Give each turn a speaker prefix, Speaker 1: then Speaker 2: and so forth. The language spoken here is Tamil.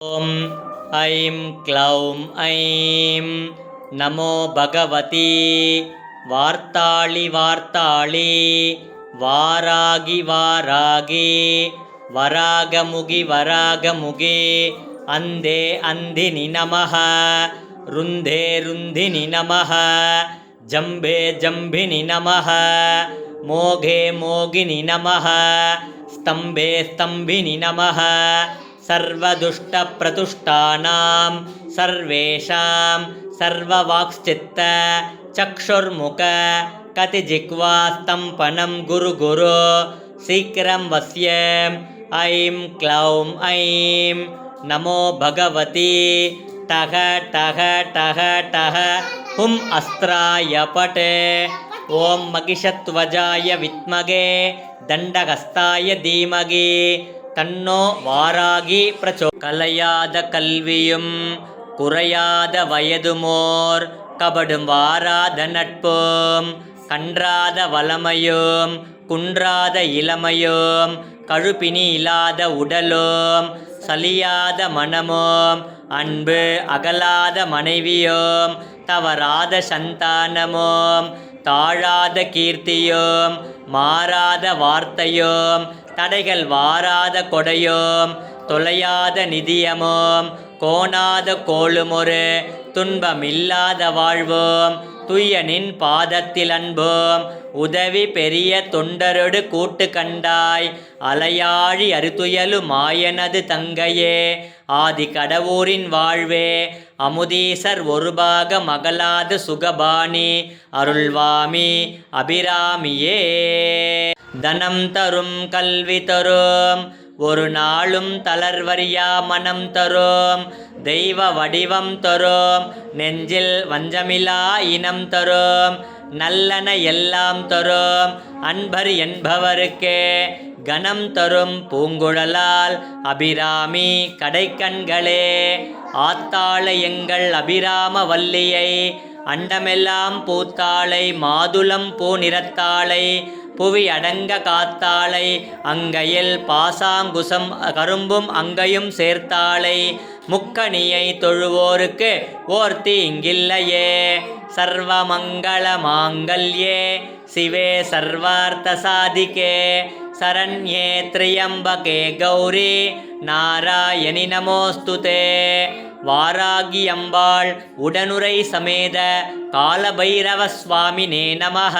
Speaker 1: ॐ ऐं क्लौं ऐं नमो भगवती वार्ताळि वार्ताळि वारागि वारागि वरागमुगि वरागमुगे अन्धे अन्धिनि नमः रुन्धे रुन्धिनि नमः जम्भे जम्भिनि नमः मोघे मोगिनि नमः स्तम्भे स्तम्भिनि नमः सर्वदुष्टप्रतुष्टानां सर्वेषां सर्ववाक्चित्त चक्षुर्मुख कतिजिह्वा स्तम्भनं गुरु गुरु शीघ्रं वस्य ऐं क्लौं ऐं नमो भगवती टः टः टः टः हुम् अस्त्राय पट ॐ महिषध्वजाय विद्महे दण्डहस्ताय धीमहि தன்னோ வாராகி கலையாத கல்வியும் குறையாத வயதுமோர் கபடும் வாராத நட்பும் கன்றாத வளமையும் குன்றாத இளமையும் கழுப்பினி இல்லாத உடலும் சலியாத மனமும் அன்பு அகலாத மனைவியும் தவறாத சந்தானமும் தாழாத கீர்த்தியும் மாறாத வார்த்தையும் தடைகள் வாராத கொடையும் தொலையாத நிதியமும் கோணாத கோளுமொரு துன்பமில்லாத வாழ்வும் துய்யனின் பாதத்தில் அன்பும் உதவி பெரிய தொண்டரொடு கூட்டு கண்டாய் அலையாழி அறுதுயலு மாயனது தங்கையே ஆதி கடவுரின் வாழ்வே அமுதீசர் ஒருபாக மகளாத சுகபாணி அருள்வாமி அபிராமியே தனம் தரும் கல்வி தரும் ஒரு நாளும் தளர்வறியா மனம் தரும் தெய்வ வடிவம் தரும் நெஞ்சில் வஞ்சமிலா இனம் தரும் நல்லன எல்லாம் தரும் அன்பர் என்பவருக்கு கணம் தரும் பூங்குழலால் அபிராமி கடைக்கண்களே ஆத்தாளை எங்கள் அபிராம வல்லியை அண்டமெல்லாம் பூத்தாளை மாதுளம் பூ நிறத்தாளை புவி அடங்க காத்தாளை அங்கையில் பாசாங்குசம் கரும்பும் அங்கையும் சேர்த்தாளை முக்கணியை தொழுவோருக்கு ஓர் தீங்கில்லையே சர்வமங்கள மாங்கல்யே சிவே சர்வார்த்த சாதிகே சரண்யே த்ரியம்பகே கௌரி நாராயணி நமோஸ்துதே வாராகி அம்பாள் உடனுரை சமேத காலபைரவ சுவாமினே நமः.